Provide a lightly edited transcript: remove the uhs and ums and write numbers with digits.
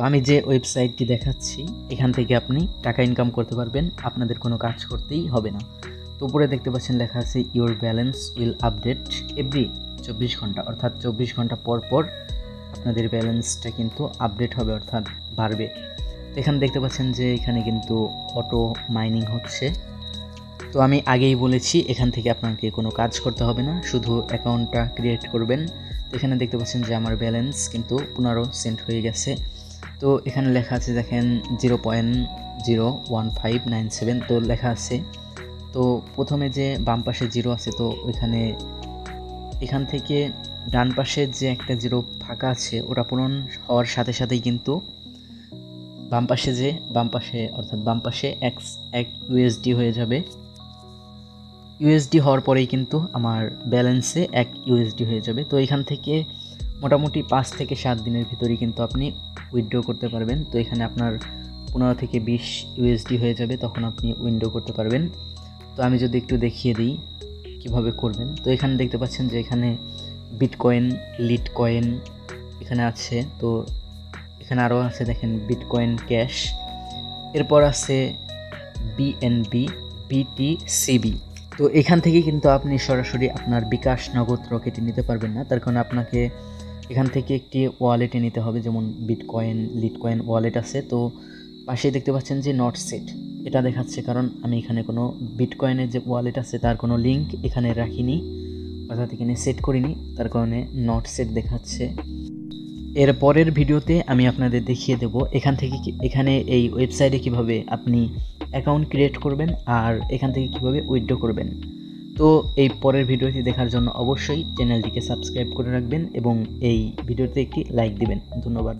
আমি যে ওয়েবসাইটটি দেখাচ্ছি এখান থেকে আপনি টাকা ইনকাম করতে পারবেন, আপনাদের কোনো কাজ করতেই হবে না। তো উপরে দেখতে পাচ্ছেন লেখা আছে your balance will update every 24 ঘন্টা, অর্থাৎ 24 ঘন্টা পর পর আপনাদের ব্যালেন্সটা কিন্তু আপডেট হবে, অর্থাৎ বাড়বে। তো এখানে দেখতে পাচ্ছেন যে এখানে কিন্তু অটো মাইনিং হচ্ছে। তো আমি আগেই বলেছি এখান থেকে আপনাকে কোনো কাজ করতে হবে না, শুধু অ্যাকাউন্টটা ক্রিয়েট করবেন। তো এখানে দেখতে পাচ্ছেন যে আমার ব্যালেন্স কিন্তু 15 সেন্ট হয়ে গেছে। তো এখানে লেখা আছে দেখেন 0.01597 তো লেখা আছে। তো প্রথমে যে বাম পাশে জিরো আছে, তো এখান থেকে ডান পাশে যে একটা জিরো ফাঁকা আছে ওটা পূরণ হওয়ার সাথে সাথেই কিন্তু বাম পাশে এক ইউএসডি হয়ে যাবে। ইউএসডি হওয়ার পরেই কিন্তু আমার ব্যালেন্সে 1 ইউএসডি হয়ে যাবে। তো এখান থেকে মোটামুটি 5 থেকে 7 দিনের ভিতরেই কিন্তু আপনি উইথড্র করতে পারবেন। তো এখানে আপনার 15 থেকে 20 ইউএসডি হয়ে যাবে, তখন আপনি উইথড্র করতে পারবেন। তো আমি যদি একটু দেখিয়ে দিই কিভাবে করবেন। তো এখানে দেখতে পাচ্ছেন যে এখানে বিটকয়েন, লিট কয়েন এখানে আছে। তো এখানে আরও আছে দেখেন বিটকয়েন ক্যাশ, এরপর আছে বিএনবি, বিটিসিবি। তো এখান থেকে কিন্তু আপনি সরাসরি আপনার বিকাশ নগদ রকেটে নিতে পারবেন না, তার কারণে আপনাকে এখান থেকে একটি ওয়ালেটে নিতে হবে, যেমন বিটকয়েন, লিটকয়েন ওয়ালেট আছে। তো পাশে দেখতে পাচ্ছেন যে নট সেট এটা দেখাচ্ছে, কারণ আমি এখানে কোনো বিটকয়েনের যে ওয়ালেট আছে তার কোনো লিঙ্ক এখানে রাখিনি, অর্থাৎ এখানে সেট করিনি, তার কারণে নট সেট দেখাচ্ছে। এর পরের ভিডিওতে আমি আপনাদের দেখিয়ে দেব এখানে এই ওয়েবসাইটে কিভাবে আপনি অ্যাকাউন্ট ক্রিয়েট করবেন আর এখান থেকে কিভাবে উইথড্র করবেন। তো এই পরের ভিডিওটি দেখার জন্য অবশ্যই চ্যানেলটিকে সাবস্ক্রাইব করে রাখবেন এবং এই ভিডিওতে একটি লাইক দিবেন। ধন্যবাদ।